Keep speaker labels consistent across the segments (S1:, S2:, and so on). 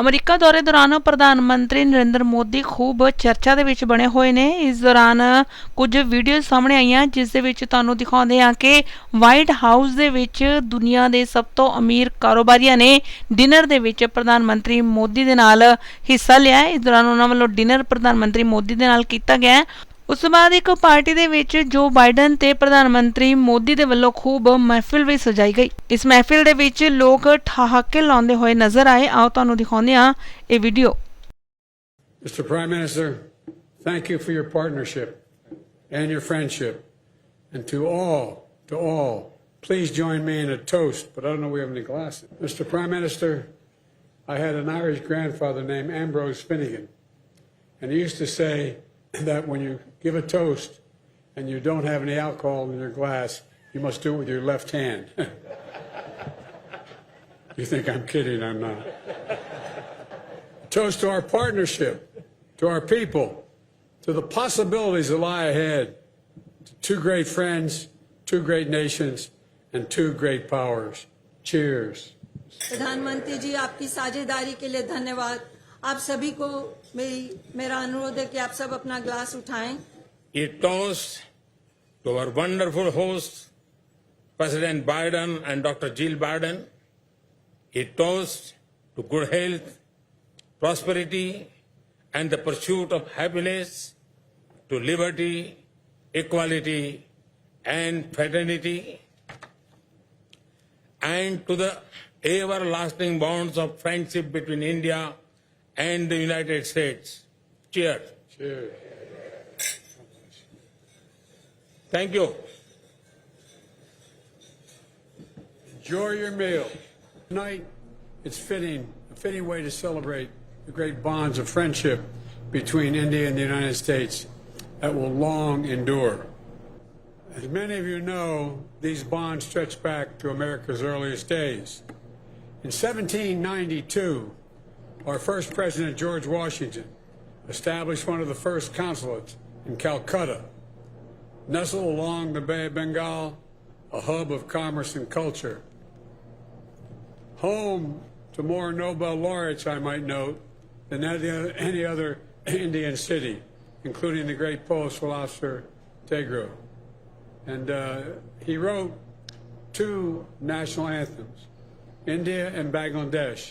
S1: America ਦੌਰੇ ਦੌਰਾਨ ਪ੍ਰਧਾਨ ਮੰਤਰੀ ਨਰਿੰਦਰ ਮੋਦੀ ਖੂਬ ਚਰਚਾ ਦੇ ਵਿੱਚ ਬਣੇ ਹੋਏ ਨੇ। ਇਸ ਦੌਰਾਨ ਕੁਝ ਵੀਡੀਓ ਸਾਹਮਣੇ ਆਈਆਂ ਜਿਸ ਦੇ ਵਿੱਚ ਤੁਹਾਨੂੰ ਦਿਖਾਉਂਦੇ ਹਾਂ ਕਿ ਵਾਈਟ ਹਾਊਸ ਦੇ ਵਿੱਚ ਦੁਨੀਆ ਦੇ ਸਭ ਤੋਂ ਅਮੀਰ ਕਾਰੋਬਾਰੀਆਂ ਨੇ ਡਿਨਰ ਦੇ ਵਿੱਚ ਪ੍ਰਧਾਨ ਮੰਤਰੀ ਮੋਦੀ ਦੇ ਨਾਲ ਹਿੱਸਾ ਲਿਆ। ਇਸ ਦੌਰਾਨ ਉਹਨਾਂ ਵੱਲੋਂ ਡਿਨਰ ਪ੍ਰਧਾਨ ਮੰਤਰੀ ਮੋਦੀ ਦੇ ਨਾਲ ਕੀਤਾ ਗਿਆ। ਉਸ ਤੋਂ ਬਾਅਦ ਇੱਕ ਪਾਰਟੀ ਦੇ ਵਿੱਚ ਜੋ ਬਾਈਡਨ ਤੇ ਪ੍ਰਧਾਨ ਮੰਤਰੀ ਮੋਦੀ ਦੇ ਵੱਲੋਂ ਖੂਬ ਮਹਿਫਿਲ ਵੀ ਸਜਾਈ ਗਈ। ਇਸ ਮਹਿਫਿਲ ਦੇ ਵਿੱਚ ਲੋਕ ਠਹਾਕੇ ਲਾਉਂਦੇ ਹੋਏ ਨਜ਼ਰ ਆਏ। ਆਓ ਤੁਹਾਨੂੰ ਦਿਖਾਉਂਦੇ ਹਾਂ ਇਹ video.
S2: Mr. Prime Minister, thank you for your partnership and your friendship. And to all, please join me in a toast, but I don't know if we have any glasses. Mr. Prime Minister, I had an Irish grandfather named Ambrose Finnegan, and he used to say that when you give a toast and you don't have any alcohol in your glass, you must do it with your left hand. You think I'm kidding, I'm not. A toast to our partnership, to our people, to the possibilities that lie ahead, to two great friends, two great nations, and two great powers. Cheers.
S3: प्रधानमंत्री जी, आपकी साझेदारी के लिए धन्यवाद। आप सभी को मेरा अनुरोध है कि आप सब अपना ग्लास उठाएं।
S4: A toast to our wonderful hosts, President Biden and Dr. Jill Biden. A toast to good health, prosperity, and the pursuit of happiness, to liberty, equality, and fraternity, and to the everlasting bonds of friendship between India and the United States. Cheers.
S2: Cheers.
S4: Thank you.
S2: Enjoy your meal. Tonight, it's a fitting way to celebrate the great bonds of friendship between India and the United States that will long endure. As many of you know, these bonds stretch back to America's earliest days. In 1792, our first president, George Washington, established one of the first consulates in Calcutta, nestled along the Bay of Bengal, a hub of commerce and culture. Home to more Nobel laureates, I might note, than any other Indian city, including the great Polish philosopher Tegro. And he wrote two national anthems, India and Bangladesh,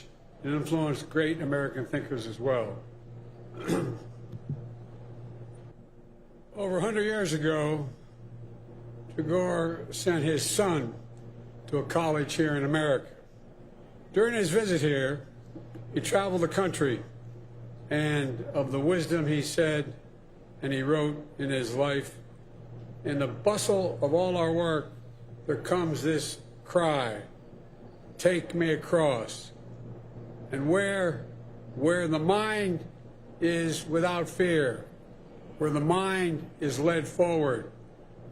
S2: and influenced great American thinkers as well. Over 100 years ago, Tagore sent his son to a college here in America. During his visit here, he traveled the country, and of the wisdom he said and he wrote in his life, in the bustle of all our work, there comes this cry, take me across. And where the mind is without fear, where the mind is led forward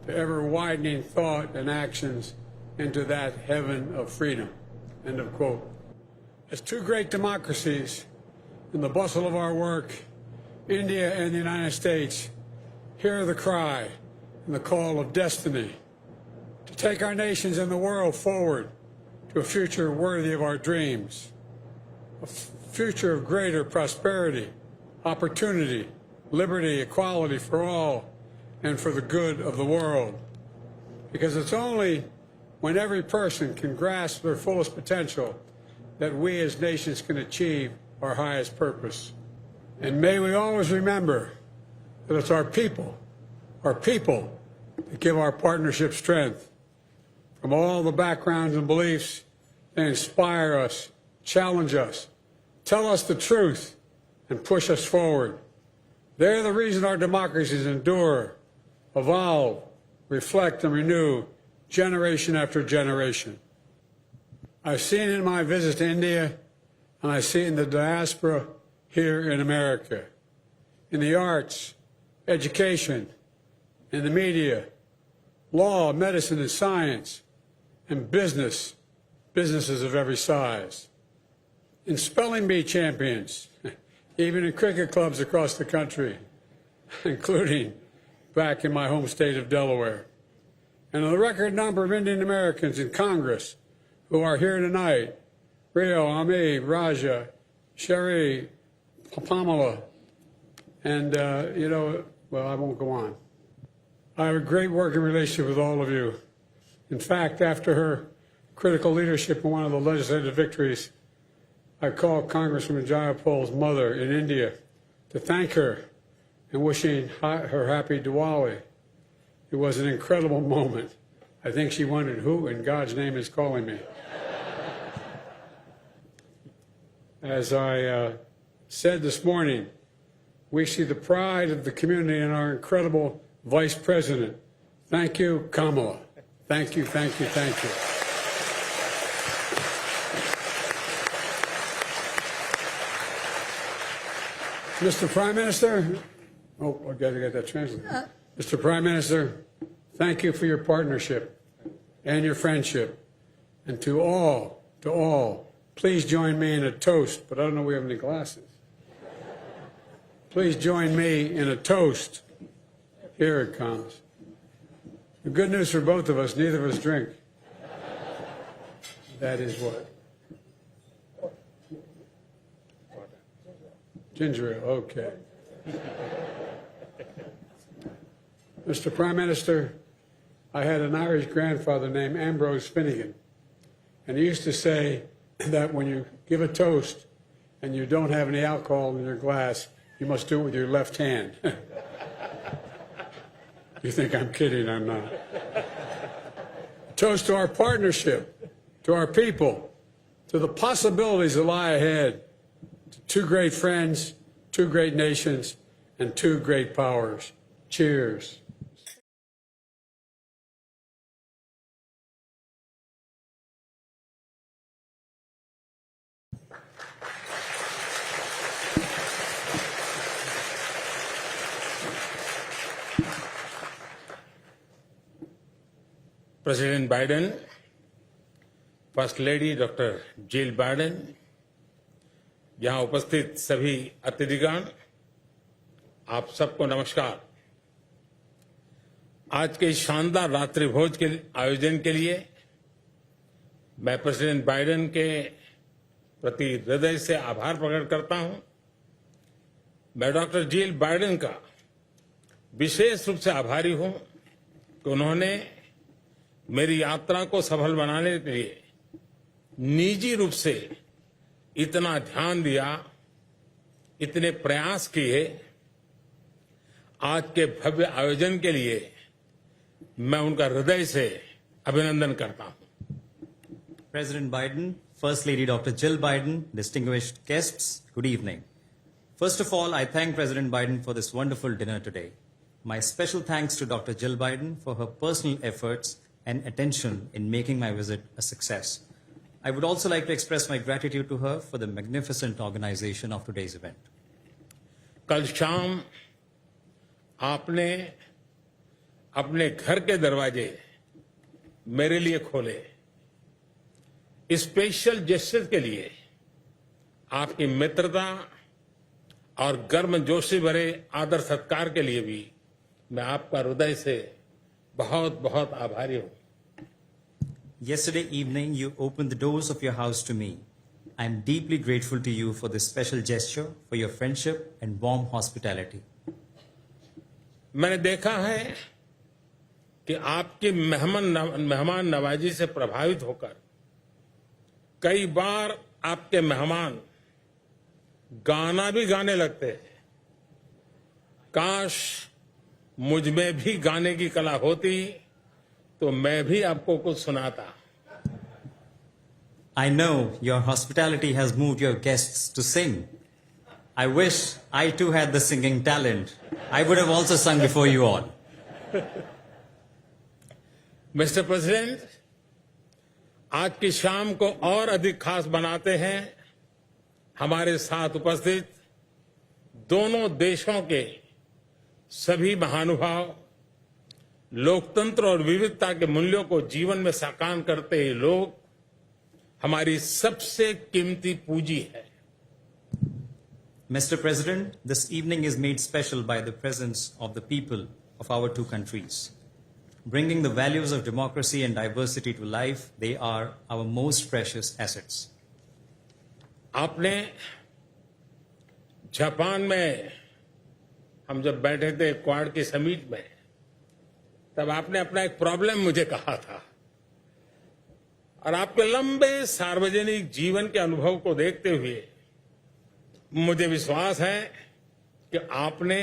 S2: to ever widening thought and actions into that heaven of freedom. End of quote. As two great democracies, in the bustle of our work, India and the United States hear the cry and the call of destiny to take our nations and the world forward to a future worthy of our dreams. A future of greater prosperity, opportunity, liberty, equality for all, and for the good of the world. Because it's only when every person can grasp their fullest potential that we as nations can achieve our highest purpose. And may we always remember that it's our people that give our partnership strength. From all the backgrounds and beliefs, they inspire us, challenge us, tell us the truth, and push us forward. They're the reason our democracies endure, evolve, reflect, and renew generation after generation. I've seen it in my visits to India, and I see it in the diaspora here in America, in the arts, education, in the media, law, medicine, and science, and businesses of every size. In spelling bee champions, even in cricket clubs across the country, including back in my home state of Delaware. And a record number of Indian Americans in Congress who are here tonight, Rio, Ami, Raja, Sherry, Pamela, and, well, I won't go on. I have a great working relationship with all of you. In fact, after her critical leadership in one of the legislative victories, I called Congresswoman Jayapal's mother in India to thank her and wishing her happy Diwali. It was an incredible moment. I think she wondered who in God's name is calling me. As I said this morning, we see the pride of the community in our incredible Vice President. Thank you, Kamala. Thank you, thank you, thank you. Mr. Prime Minister, I got to get that translated. Mr. Prime Minister, thank you for your partnership and your friendship. And to all, please join me in a toast, but I don't know if we have any glasses. Please join me in a toast. Here it comes. The good news for both of us, neither of us drink. That is what? Ginger ale, okay. Mr. Prime Minister, I had an Irish grandfather named Ambrose Finnegan, and he used to say that when you give a toast and you don't have any alcohol in your glass, you must do it with your left hand. You think I'm kidding, I'm not. Toast to our partnership, to our people, to the possibilities that lie ahead, to two great friends, two great nations, and two great powers. Cheers.
S4: President Biden, First Lady Dr. Jill Biden, यहाँ उपस्थित सभी अतिथिगण, आप सबको नमस्कार। आज के शानदार रात्रि भोज के आयोजन के लिए मैं प्रेसिडेंट बाइडेन के प्रति हृदय से आभार प्रकट करता हूं। मैं डॉक्टर जिल बाइडेन का विशेष रूप से आभारी हूं कि उन्होंने मेरी यात्रा को सफल बनाने के लिए निजी रूप से इतना ध्यान दिया, इतने प्रयास किए। आज के भव्य आयोजन के लिए मैं उनका हृदय से अभिनंदन करता हूं।
S5: President Biden, First Lady Dr. Jill Biden, distinguished guests, good evening. First of all, I thank President Biden for this wonderful dinner today. My special thanks to Dr. Jill Biden for her personal efforts and attention in making my visit a success. I would also like to express my gratitude to her for the magnificent organization of today's event.
S4: कल शाम आपने अपने घर के दरवाजे मेरे लिए खोले। इस स्पेशल जेस्चर के लिए आपकी मित्रता और गर्मजोशी भरे आदर सत्कार के लिए भी मैं आपका हृदय से बहुत बहुत आभारी हूं।
S5: Yesterday evening, you opened the doors of your house to me. I am deeply grateful to you for this special gesture, for your friendship and warm hospitality.
S4: मैंने देखा है कि आपकी मेहमान नवाजी से प्रभावित होकर कई बार आपके मेहमान गाना भी गाने लगते हैं। काश मुझ में भी गाने की कला होती तो मैं भी आपको कुछ सुनाता।
S5: I know your hospitality has moved your guests to sing. I wish I too had the singing talent. I would have also sung before you all.
S4: Mister president, आज की शाम को और अधिक खास बनाते हैं हमारे साथ उपस्थित दोनों देशों के सभी महानुभाव, लोकतंत्र और विविधता के मूल्यों को जीवन में साकार करते ये लोग हमारी सबसे कीमती पूंजी है।
S5: Mr. President, this evening is made special by the presence of the people of our two countries. Bringing the values of democracy and diversity to life, they are our most precious assets.
S4: आपने Japan में हम जब बैठे थे quad की summit में, तब आपने अपना एक प्रॉब्लम मुझे कहा था, और आपके लंबे सार्वजनिक जीवन के अनुभव को देखते हुए मुझे विश्वास है कि आपने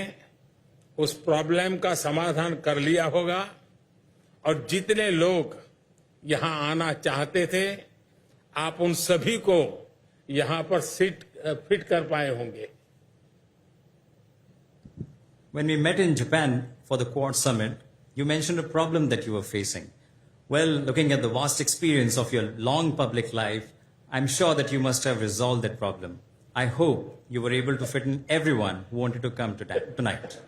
S4: उस प्रॉब्लम का समाधान कर लिया होगा, और जितने लोग यहां आना चाहते थे, आप उन सभी को यहां पर फिट कर पाए होंगे।
S5: When we met in Japan for the Quad Summit, you mentioned a problem that you were facing. Well, looking at the vast experience of your long public life, I'm sure that you must have resolved that problem. I hope you were able to fit in everyone who wanted to come tonight.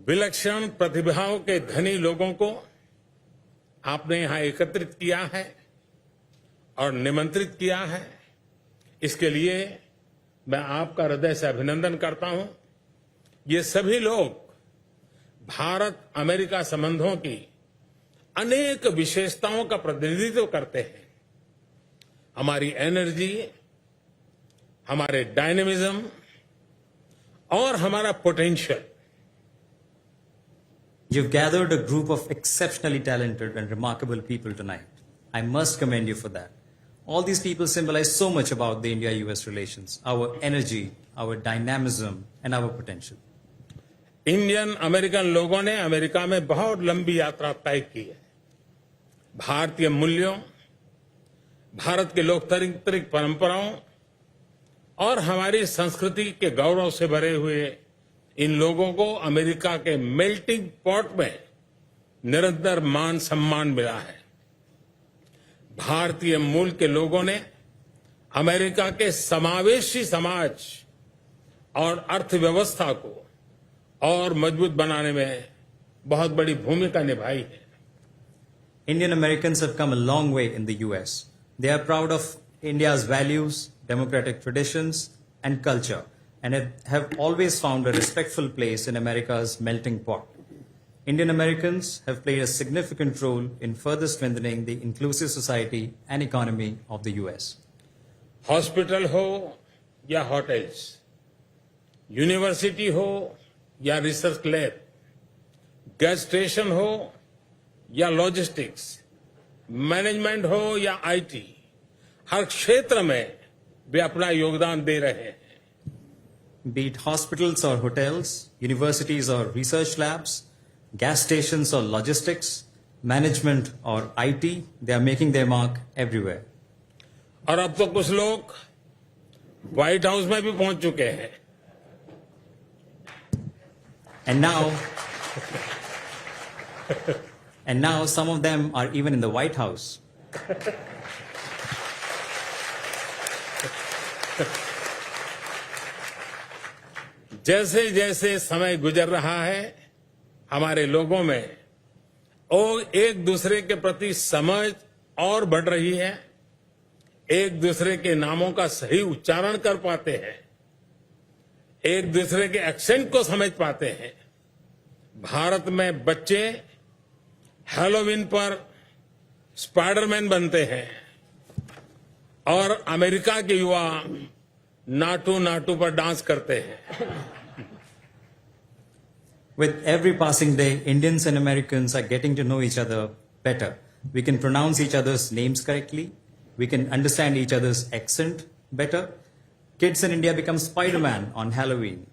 S4: विलक्षण प्रतिभाओं के धनी लोगों को आपने यहां एकत्रित किया है और निमंत्रित किया है। इसके लिए मैं आपका हृदय से अभिनंदन करता हूं। ये सभी लोग भारत अमेरिका संबंधों की अनेक विशेषताओं का प्रतिनिधित्व करते हैं। हमारी एनर्जी, हमारे डायनेमिज्म और हमारा potential.
S5: You've gathered a group of exceptionally talented and remarkable people tonight. I must commend you for that. All these people symbolize so much about the India-US relations, our energy, our dynamism, and our potential.
S4: Indian American लोगों ने America में बहुत लंबी यात्रा तय की है। भारतीय मूल्यों, भारत के लोकतांत्रिक परंपराओं और हमारी संस्कृति के गौरव से भरे हुए इन लोगों को अमेरिका के मेल्टिंग पॉट में निरंतर मान सम्मान मिला है। भारतीय मूल के लोगों ने अमेरिका के समावेशी समाज और अर्थव्यवस्था को और मजबूत बनाने में बहुत बड़ी भूमिका निभाई है।
S5: Indian Americans have come a long way in the US. They are proud of India's values, democratic traditions, and culture, and have always found a respectful place in America's melting pot. Indian Americans have played a significant role in further strengthening the inclusive society and economy of the US.
S4: Hospital हो या hotels, university हो या research lab, gas station हो या logistics, management हो या IT, हर क्षेत्र में वे अपना योगदान दे रहे हैं।
S5: Be it hospitals or hotels, universities or research labs, gas stations or logistics, management or IT, they are making their mark everywhere.
S4: और अब तो कुछ लोग व्हाइट हाउस में भी पहुंच चुके हैं।
S5: And now some of them are even in the White House.
S4: जैसे जैसे समय गुजर रहा है, हमारे लोगों में और एक दूसरे के प्रति समझ और बढ़ रही है, एक दूसरे के नामों का सही उच्चारण कर पाते हैं, एक दूसरे के एक्सेंट को समझ पाते हैं। भारत में बच्चे हैलोवीन पर स्पाइडरमैन बनते हैं और अमेरिका के युवा नाटू नाटू पर डांस करते हैं।
S5: With every passing day, Indians and Americans are getting to know each other better. We can pronounce each other's names correctly. We can understand each other's accent better. Kids in India become Spider-Man on Halloween.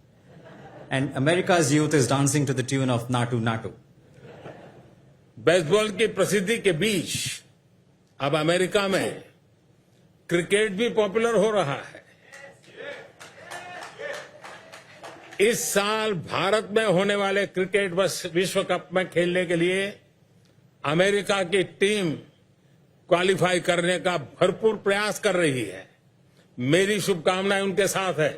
S5: And America's youth is dancing to the tune of Natu Natu.
S4: Baseball की प्रसिद्धि के बीच अब America में cricket भी popular हो रहा है। इस साल भारत में होने वाले क्रिकेट विश्व कप में खेलने के लिए अमेरिका की टीम क्वालिफाई करने का भरपूर प्रयास कर रही है। मेरी शुभकामनाएं उनके साथ है।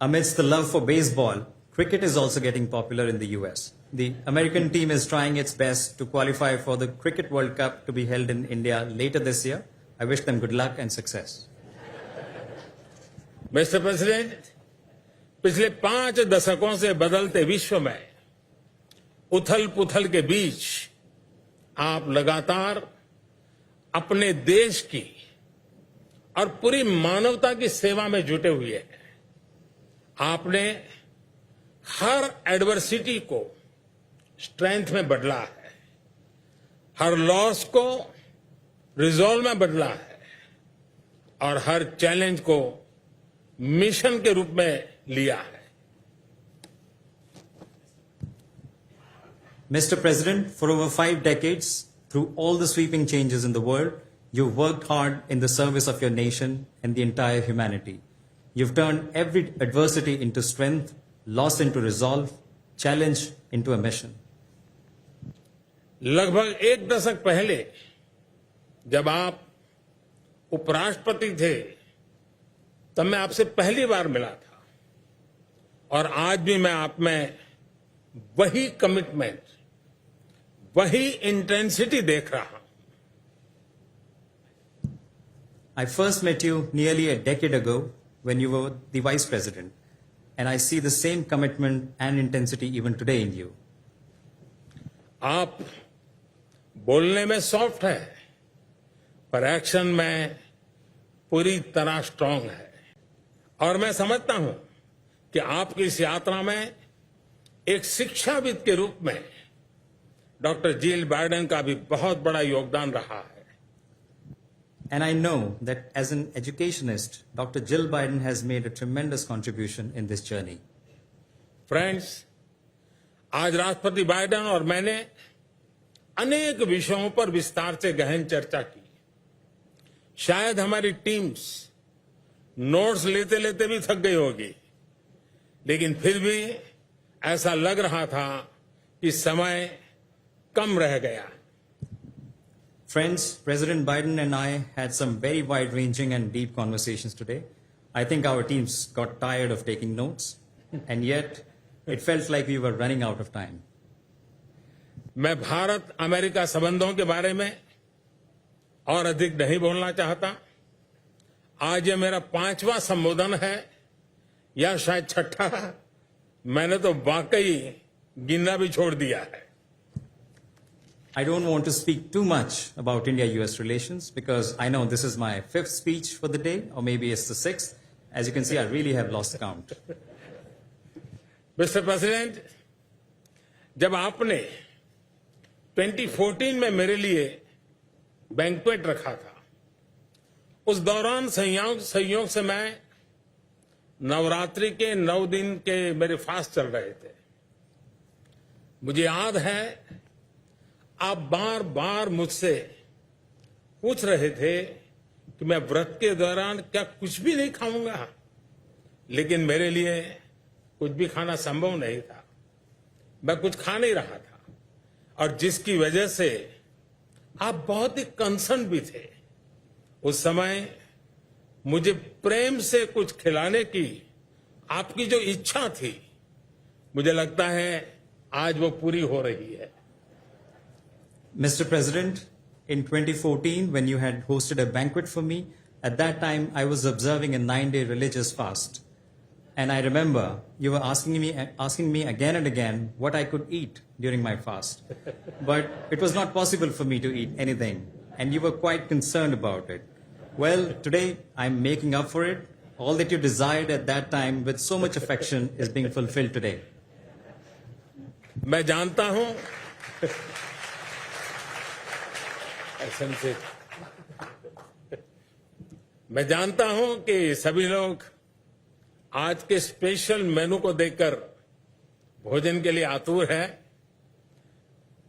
S5: Amidst the love for baseball, cricket is also getting popular in the US. The American team is trying its best to qualify for the Cricket World Cup to be held in India later this year. I wish them good luck and success.
S4: Mister president, पिछले 5 दशकों से बदलते विश्व में उथल पुथल के बीच आप लगातार अपने देश की और पूरी मानवता की सेवा में जुटे हुए हैं। आपने हर एडवर्सिटी को स्ट्रेंथ में बदला है, हर लॉस को रिजॉल्व में बदला है और हर चैलेंज को मिशन के रूप में लिया है।
S5: Mr. President, for over 5 decades, through all the sweeping changes in the world, you've worked hard in the service of your nation and the entire humanity. You've turned every adversity into strength, loss into resolve, challenge into a mission.
S4: लगभग 1 दशक पहले जब आप उपराष्ट्रपति थे तब मैं आपसे पहली बार मिला था और आज भी मैं आप में वही कमिटमेंट, वही इंटेंसिटी देख रहा हूं।
S5: I first met you nearly a decade ago when you were the Vice President, and I see the same commitment and intensity even today in you.
S4: आप बोलने में सॉफ्ट है पर एक्शन में पूरी तरह स्ट्रांग है और मैं समझता हूं कि आपकी इस यात्रा में एक शिक्षाविद के रूप में डॉक्टर जिल बाइडेन का भी बहुत बड़ा योगदान रहा है।
S5: And I know that as an educationist, Dr. Jill Biden has made a tremendous contribution in this journey.
S4: Friends, आज राष्ट्रपति बाइडेन और मैंने अनेक विषयों पर विस्तार से गहन चर्चा की। शायद हमारी टीम्स नोट्स लेते लेते भी थक गई होगी, लेकिन फिर भी ऐसा लग रहा था कि समय कम रह गया।
S5: Friends, President Biden and I had some very wide-ranging and deep conversations today. I think our teams got tired of taking notes, and yet it felt like we were running out of time.
S4: मैं Bharat America संबंधों के बारे में और अधिक नहीं बोलना चाहता। आज ये मेरा 5वां संबोधन है या शायद 6ठा। मैंने तो वाकई गिनना भी छोड़ दिया है।
S5: I don't want to speak too much about India-US relations because I know this is my 5th speech for the day, or maybe it's the 6th. As you can see, I really have lost count.
S4: Mister president, जब आपने 2014 में मेरे लिए banquet रखा था, उस दौरान संयोग से मैं नवरात्रि के 9 दिन के मेरे फास्ट चल रहे थे। मुझे याद है आप बार बार मुझसे पूछ रहे थे कि मैं व्रत के दौरान क्या कुछ भी नहीं खाऊंगा, लेकिन मेरे लिए कुछ भी खाना संभव नहीं था। मैं कुछ खा नहीं रहा था और जिसकी वजह से आप बहुत ही कंसर्न भी थे। उस समय मुझे प्रेम से कुछ खिलाने की आपकी जो इच्छा थी, मुझे लगता है आज वो पूरी हो रही है।
S5: Mr. President, in 2014, when you had hosted a banquet for me, at that time I was observing a 9-day religious fast. And I remember you were asking me again and again what I could eat during my fast. But it was not possible for me to eat anything, and you were quite concerned about it. Well, today I'm making up for it. All that you desired at that time with so much affection is being fulfilled today.
S4: मैं जानता हूं मैं जानता हूं कि सभी लोग आज के स्पेशल मेनू को देखकर भोजन के लिए आतुर हैं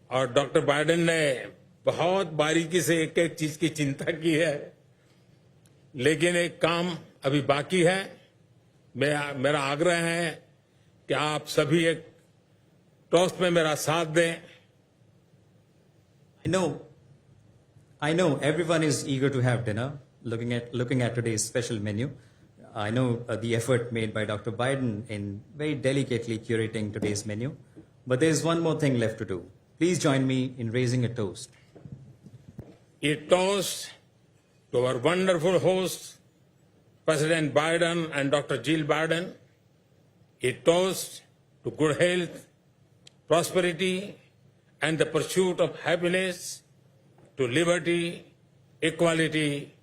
S4: और डॉक्टर बाइडेन ने बहुत बारीकी से एक एक चीज की चिंता की है, लेकिन एक काम अभी बाकी है। मेरा आग्रह है कि आप सभी एक टोस्ट में मेरा साथ दें।
S5: I know everyone is eager to have dinner, looking at today's special menu. I know the effort made by Dr. Biden in very delicately curating today's menu. But there is one more thing left to do. Please join me in raising a toast.
S4: A toast to our wonderful hosts, President Biden and Dr. Jill Biden. A toast to good health, prosperity, and the pursuit of happiness, to liberty, equality,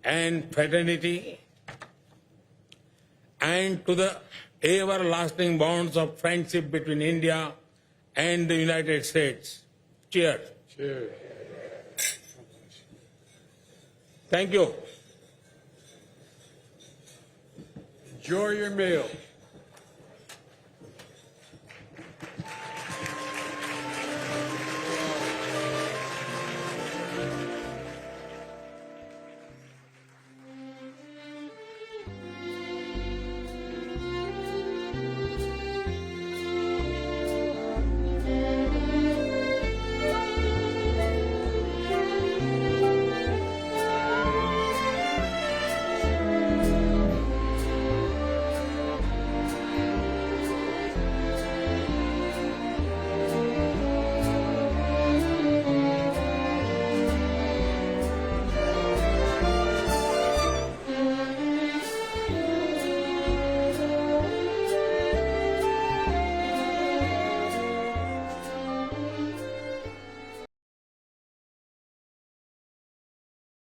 S4: and fraternity, and to the everlasting bonds of friendship between India and the United States. Cheers.
S2: Cheers.
S4: Thank you.
S2: Enjoy your meal.